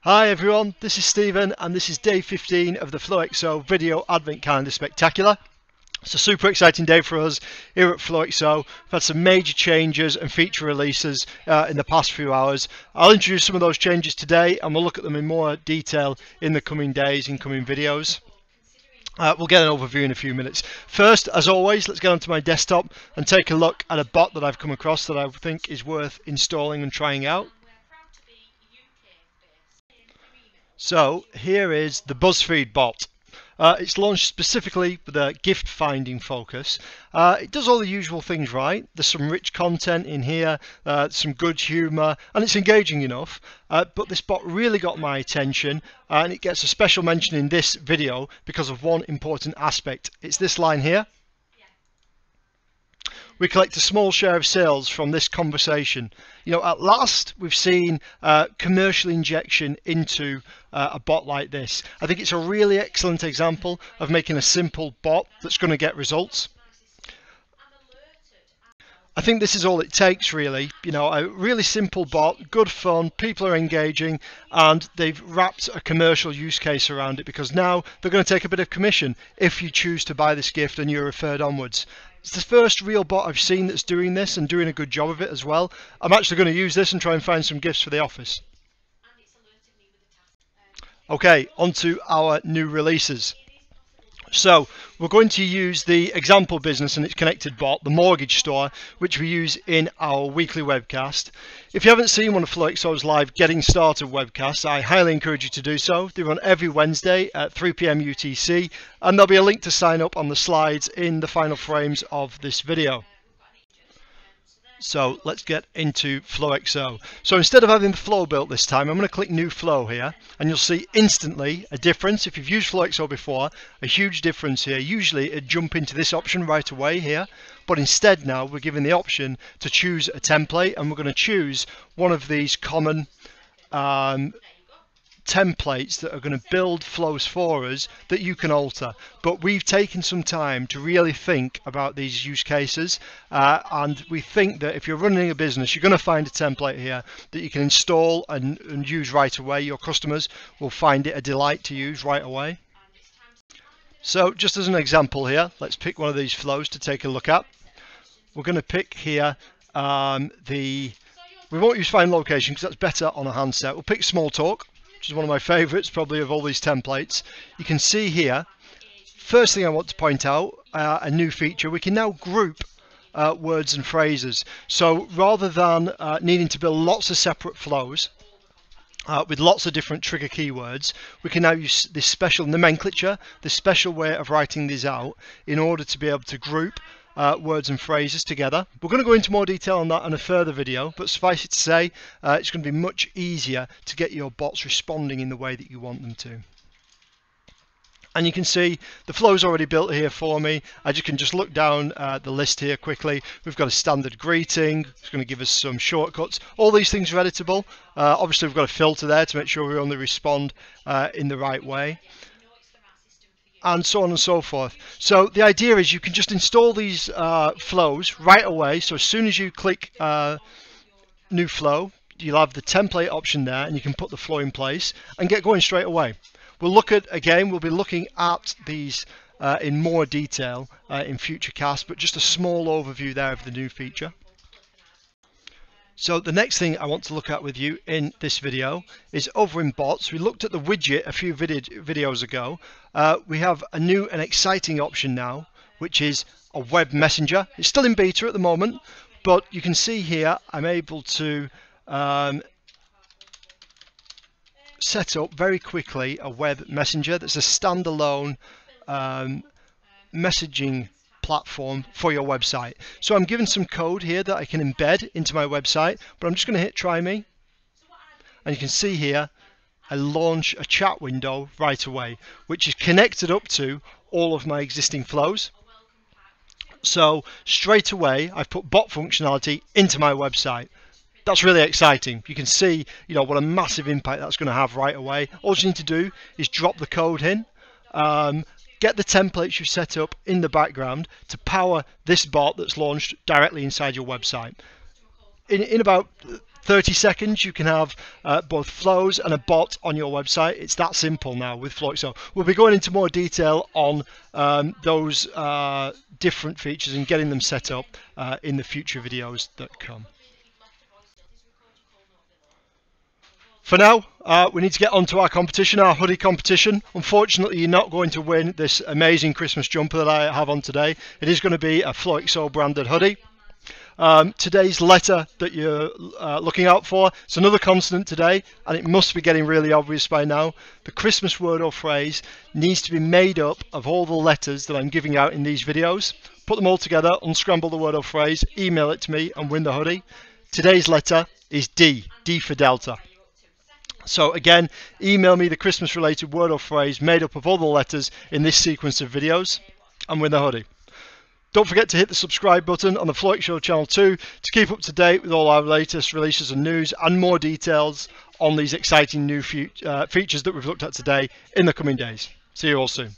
Hi everyone, this is Stephen and this is day 15 of the FlowXO Video Advent Calendar Spectacular. It's a super exciting day for us here at FlowXO. We've had some major changes and feature releases in the past few hours. I'll introduce some of those changes today and we'll look at them in more detail in the coming days, in coming videos. We'll get an overview in a few minutes. First, as always, let's get onto my desktop and take a look at a bot that I've come across that I think is worth installing and trying out. So here is the BuzzFeed Bolt. It's launched specifically with a gift finding focus. It does all the usual things right. There's some rich content in here, some good humour, and it's engaging enough. But this bot really got my attention, and it gets a special mention in this video because of one important aspect. It's this line here. We collect a small share of sales from this conversation. You know, at last we've seen commercial injection into a bot like this. I think it's a really excellent example of making a simple bot that's going to get results. I think this is all it takes, really. You know, a really simple bot, good fun, people are engaging, and they've wrapped a commercial use case around it because now they're going to take a bit of commission if you choose to buy this gift and you're referred onwards. It's the first real bot I've seen that's doing this and doing a good job of it as well. I'm actually going to use this and try and find some gifts for the office. Okay, on to our new releases. So we're going to use the example business and its connected bot, the mortgage store, which we use in our weekly webcast. If you haven't seen one of FlowXO's live getting started webcasts, I highly encourage you to do so. They run every Wednesday at 3 PM UTC, and there'll be a link to sign up on the slides in the final frames of this video. So let's get into FlowXO. So instead of having the flow built this time, I'm going to click New Flow here, and you'll see instantly a difference. If you've used FlowXO before, a huge difference here. Usually it'd jump into this option right away here, but instead now we're given the option to choose a template, and we're going to choose one of these common templates that are going to build flows for us that you can alter. But we've taken some time to really think about these use cases, and we think that if you're running a business, you're going to find a template here that you can install and use right away. Your customers will find it a delight to use right away. So just as an example here, let's pick one of these flows to take a look at. We're going to pick here we won't use find location because that's better on a handset. We'll pick small talk, which is one of my favorites probably of all these templates. You can see here, first thing I want to point out, a new feature. We can now group words and phrases. So rather than needing to build lots of separate flows with lots of different trigger keywords, we can now use this special nomenclature, this special way of writing these out in order to be able to group words and phrases together. We're going to go into more detail on that in a further video, but suffice it to say, it's going to be much easier to get your bots responding in the way that you want them to. And you can see the flow's already built here for me. I can just look down the list here quickly. We've got a standard greeting. It's going to give us some shortcuts. All these things are editable. Obviously, we've got a filter there to make sure we only respond in the right way, and so on and so forth. So the idea is you can just install these flows right away. So as soon as you click new flow, you'll have the template option there, and you can put the flow in place and get going straight away. We'll be looking at these in more detail in future casts, but just a small overview there of the new feature. So the next thing I want to look at with you in this video is over in bots. We looked at the widget a few videos ago. We have a new and exciting option now, which is a web messenger. It's still in beta at the moment, but you can see here I'm able to set up very quickly a web messenger that's a standalone messaging platform for your website. So I'm given some code here that I can embed into my website, but I'm just going to hit try me, and you can see here I launch a chat window right away, which is connected up to all of my existing flows. So straight away I've put bot functionality into my website. That's really exciting. You can see, you know, what a massive impact that's going to have right away. All you need to do is drop the code in, get the templates you've set up in the background to power this bot that's launched directly inside your website. In about 30 seconds, you can have both flows and a bot on your website. It's that simple now with Float. So we'll be going into more detail on those different features and getting them set up in the future videos that come. For now, we need to get onto our competition, our hoodie competition. Unfortunately, you're not going to win this amazing Christmas jumper that I have on today. It is going to be a Floixo branded hoodie. Today's letter that you're looking out for, it's another consonant today, and it must be getting really obvious by now. The Christmas word or phrase needs to be made up of all the letters that I'm giving out in these videos. Put them all together, unscramble the word or phrase, email it to me and win the hoodie. Today's letter is D, D for Delta. So again, email me the Christmas related word or phrase made up of all the letters in this sequence of videos and win the hoodie. Don't forget to hit the subscribe button on the Floyd Show channel too to keep up to date with all our latest releases and news and more details on these exciting new features that we've looked at today in the coming days. See you all soon.